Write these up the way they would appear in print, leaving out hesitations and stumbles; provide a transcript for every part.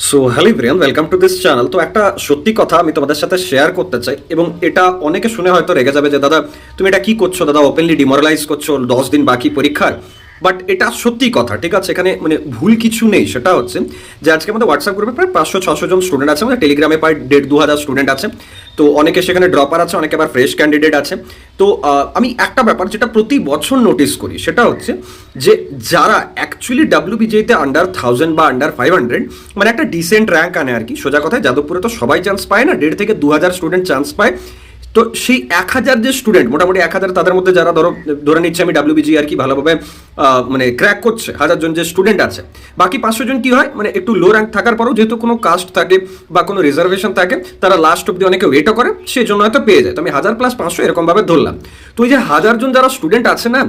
So hello everyone, welcome to this channel. তো একটা সত্যি কথা আমি তোমাদের সাথে শেয়ার করতে চাই, এবং এটা অনেকে শুনে হয়তো রেগে যাবে যে দাদা তুমি এটা কি করছো, দাদা ওপেনলি ডিমোরালাইজ করছো, 10 দিন বাকি পরীক্ষার। বাট এটা সত্যি কথা, ঠিক আছে? এখানে মানে ভুল কিছু নেই। সেটা হচ্ছে যে আজকে আমাদের হোয়াটসঅ্যাপ গ্রুপে প্রায় 500-600 জন স্টুডেন্ট আছে, আমাদের টেলিগ্রামে প্রায় 1,500-2,000 স্টুডেন্ট আছে। তো অনেকে সেখানে ড্রপার আছে, অনেকে আবার ফ্রেশ ক্যান্ডিডেট আছে। তো আমি একটা ব্যাপার যেটা প্রতি বছর নোটিস করি সেটা হচ্ছে যে যারা অ্যাকচুয়ালি ডাব্লিউবিজেতে আন্ডার 1000 বা আন্ডার 500 মানে একটা ডিসেন্ট র্যাঙ্ক আনে আর কি, সোজা কথায় যাদবপুরে তো সবাই চান্স পায় না, 1,500 থেকে 2,000 স্টুডেন্ট চান্স পায়। তো সেই 1,000 যে স্টুডেন্ট, মোটামুটি 1,000, তাদের মধ্যে যারা ধরে নিচ্ছে আমি ডাব্লিউবিজি আর কি ভালোভাবে মানে ক্র্যাক করছে 1,000 জন যে স্টুডেন্ট আছে, বাকি 500 জন কি হয়, মানে একটু লো র্যাঙ্ক থাকার পরেও যেহেতু কোনো কাস্ট থাকে বা কোনো রিজার্ভেশন থাকে, তারা লাস্ট অব্দি অনেকে ওয়েটও করে, সেই জন্য হয়তো পেয়ে যায়। তো আমি 1,000 + 500 এরকমভাবে ধরলাম। তো এই যে 1,000 জন যারা স্টুডেন্ট আছে না,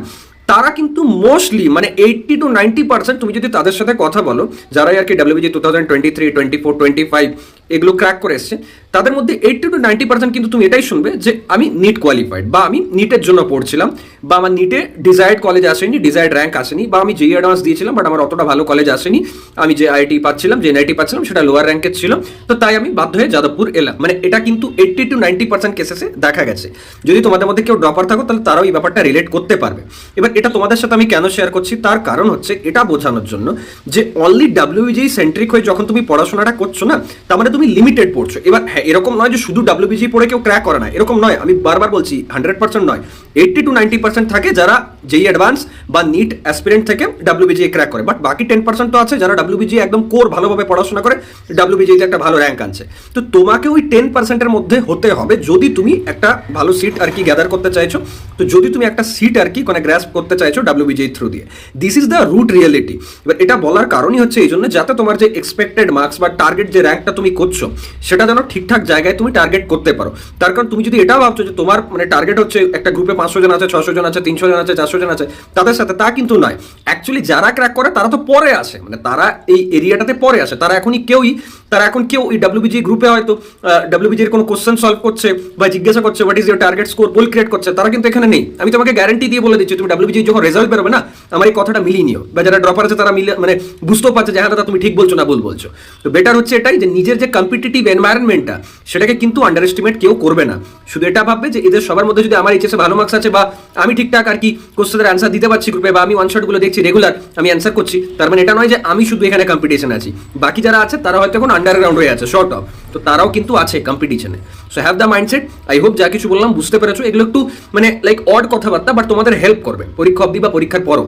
তারা কিন্তু মোস্টলি মানে 80-90% তুমি যদি তাদের সাথে কথা বলো, যারাই আর কি ডাব্লিউবিজি 2023, 24, 25 এগুলো ক্র্যাক করে এসছে, তাদের মধ্যে 80-90% কিন্তু তুমি এটাই শুনবে যে আমি নিট কোয়ালিফাইড, বা আমি নিটের জন্য পড়ছিলাম, বা আমার নিটে ডিজায়ার্ড কলেজ আসেনি, ডিজায়ার্ড র্যাঙ্ক আসেনি, বা আমি যেই অ্যাডভান্স দিয়েছিলাম বাট আমার অতটা ভালো কলেজ আসেনি, আমি যে আইআইটি পাচ্ছিলাম, যে এনআইটি পাচ্ছিলাম সেটা লোয়ার র্যাঙ্কের ছিল, তো তাই আমি বাধ্য হয়ে যাদবপুর এলাম। মানে এটা কিন্তু 80-90% কেসেসে দেখা গেছে। যদি তোমাদের মধ্যে কেউ ড্রপার থাকো তাহলে তারাও এই ব্যাপারটা রিলেট করতে পারবে। এবার এটা তোমাদের সাথে আমি কেন শেয়ার করছি, তার কারণ হচ্ছে এটা বোঝানোর জন্য যে অনলি ডাব্লিউবিজি সেন্ট্রিক হয়ে যখন তুমি পড়াশোনাটা করছো না, তার মানে তুমি লিমিটেড পড়ছো। এবার হ্যাঁ, এরকম নয় যে শুধু ডাব্লিউবিজি পড়ে কেউ ক্র্যাক করে না, এরকম নয়, আমি বারবার বলছি 100% নয়, 80-90% থাকে যারা যেই অ্যাডভান্স বা নিট অ্যাসপিরেন্ট থেকে ডাব্লিউবিজি ক্র্যাক করে। বাট বাকি 10% তো আছে যারা ডাব্লিউবিজি একদম কোর ভালোভাবে পড়াশোনা করে ডাব্লিউবিজিতে একটা ভালো র্যাঙ্ক আনছে। তো তোমাকে ওই 10%-এর মধ্যে হতে হবে যদি তুমি একটা ভালো সিট আর কি গ্যাদার করতে চাইছো। তো যদি তুমি একটা সিট আর কি মানে গ্র্যাস্প করতে চাইছো ডাব্লিউবিজি থ্রু দিয়ে, this is the root reality. এবার এটা বলার কারণই হচ্ছে এই জন্য, যাতে তোমার যে এক্সপেক্টেড মার্কস বা টার্গেট যে র্যাঙ্কটা তুমি করছো সেটা যেন ঠিকঠাক জায়গায় তুমি টার্গেট করতে পারো। তার কারণ তুমি যদি এটাও ভাবছো যে তোমার মানে টার্গেট হচ্ছে একটা গ্রুপে 500 জন আছে, 600 জন আছে, 300 জন আছে, 400 জন আছে, তাদের সাথে, তা কিন্তু নয়। অ্যাকচুয়ালি যারা ক্র্যাক করে তারা তো পরে আসে, মানে তারা এই এরিয়াটাতে পরে আসে, তারা এখন কেউ এই ডাব্লিউবিজি গ্রুপে হয়তো ডাব্লিউবিজির কোনো কোশ্চেন সলভ করছে বা জিজ্ঞাসা করছে what is your target score, ball create করছে, তারা কিন্তু এখানে নেই। আমি তোমাকে গ্যারান্টি দিয়ে বলে দিচ্ছি, তুমি ডাব্লিউবিজি যখন রেজাল্ট বেরোবে না, আমার এই কথাটা মিলিয়ে নিও, বা যারা ড্রপার আছে তারা মিলে মানে বুঝতেও পারছে যে হ্যাঁ দাদা তুমি ঠিক বলছো না ভুল বলছো। তো বেটার হচ্ছে এটাই যে নিজের যে কম্পিটিটিভ এনভায়রনমেন্টটা সেটাকে কিন্তু আন্ডার এস্টিমেট কেউ করবে না। শুধু এটা ভাববে যে এদের সবার মধ্যে যদি আমার এইচএসে ভালো মার্কস আছে, বা আমি ঠিকঠাক আর কি কোশ্চেনের অ্যান্সার দিতে পারছি গ্রুপে, বা আমি ওয়ান শটগুলো দেখছি রেগুলার, আমি অ্যান্সার করছি, তার মানে এটা নয় যে আমি শুধু এখানে কম্পিটিশন আছি। বাকি যারা আছে তারা হয়তো এখন আন্ডারগ্রাউন্ড হয়ে আছে, শর্ট অফ, তো তারাও কিন্তু আছে কম্পিটিশনে। So have the mindset. I hope যা কিছু বললাম বুঝতে পেরেছো। এগুলো একটু মানে লাইক অড কথাবার্তা, বাট তোমাদের হেল্প করবে পরীক্ষা অবধি বা পরীক্ষার পরও।